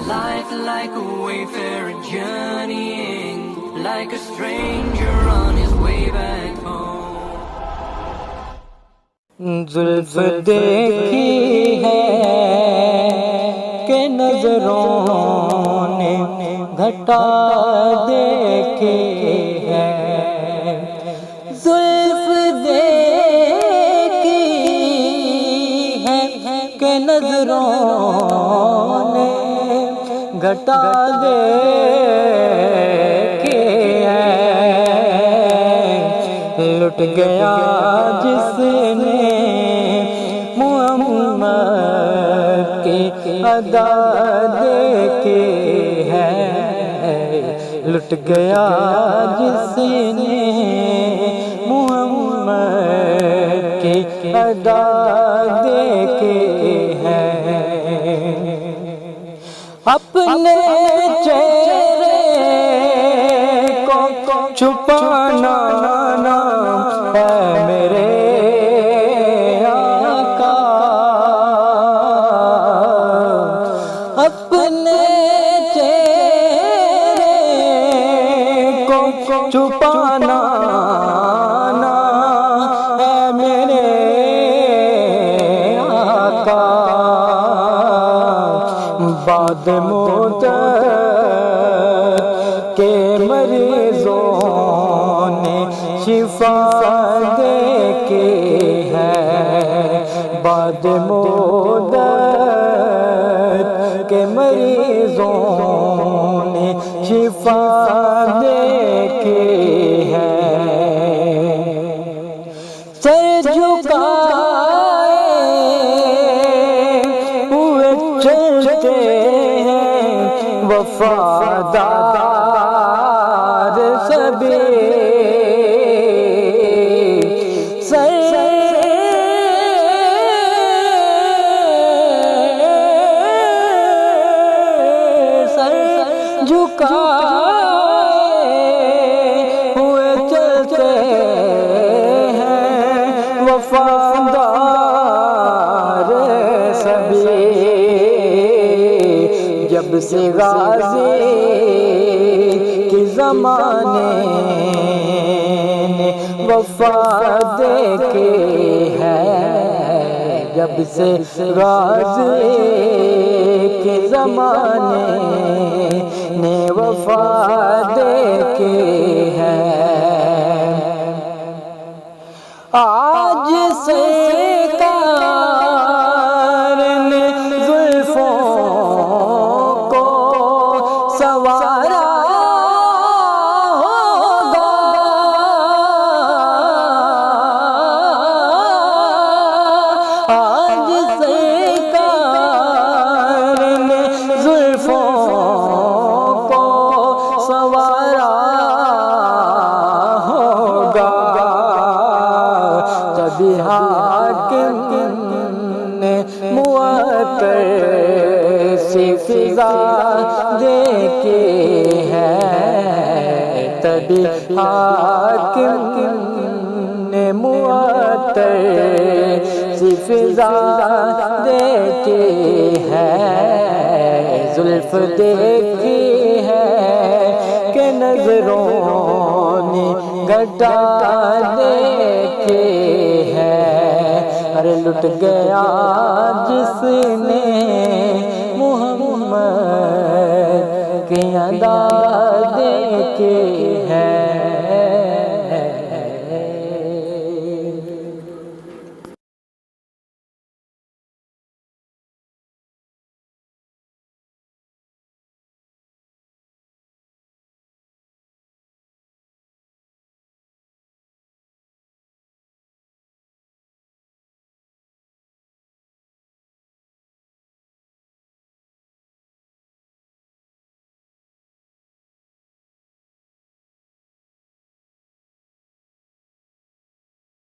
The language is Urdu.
Life like a wayfarer journeying, like a stranger on his way back home. زلف دیکھی ہے کہ نظروں نے گھٹا دیکھی ہے، زلف دیکھی ہے کہ نظروں نے گھٹا دیکھی ہے، لٹ گیا جس نے محمد کی ادا دیکھی ہے، لٹ گیا جس نے محمد کی ادا دیکھی ہے، اپنے چہرے کو چھپانا ہے میرے آقا، اپنے چہرے کو چھپانا ہے میرے آقا، بعد مدت کے مریضوں نے شفا دیکھی ہے، بعد مدت کے مریضوں نے شفا دیکھی ہے، سر جھکائے ہوئے چلتے ہیں وفادار سبھی، جھکائے ہوئے چلتے ہیں وفادار سبھی، جب سے غازی کی زمانے نے وفا دیکھی ہے، جب سے غازی کے زمانے نے وفا دیکھی ہے، آج سرکار نے زلفوں کو سنوارا ہوگا، آج سرکار نے زلفوں کو سنوارا ہوگا، تبھی حاکم نے معطر سی فضا دیکھی ہے، تبھی حاکم نے معطر سی فضا دیکھی ہے، زلف دیکھی ہے کہ نظروں نے گھٹا دیکھی ہے، ارے لٹ گیا جس نے محمد کی ادا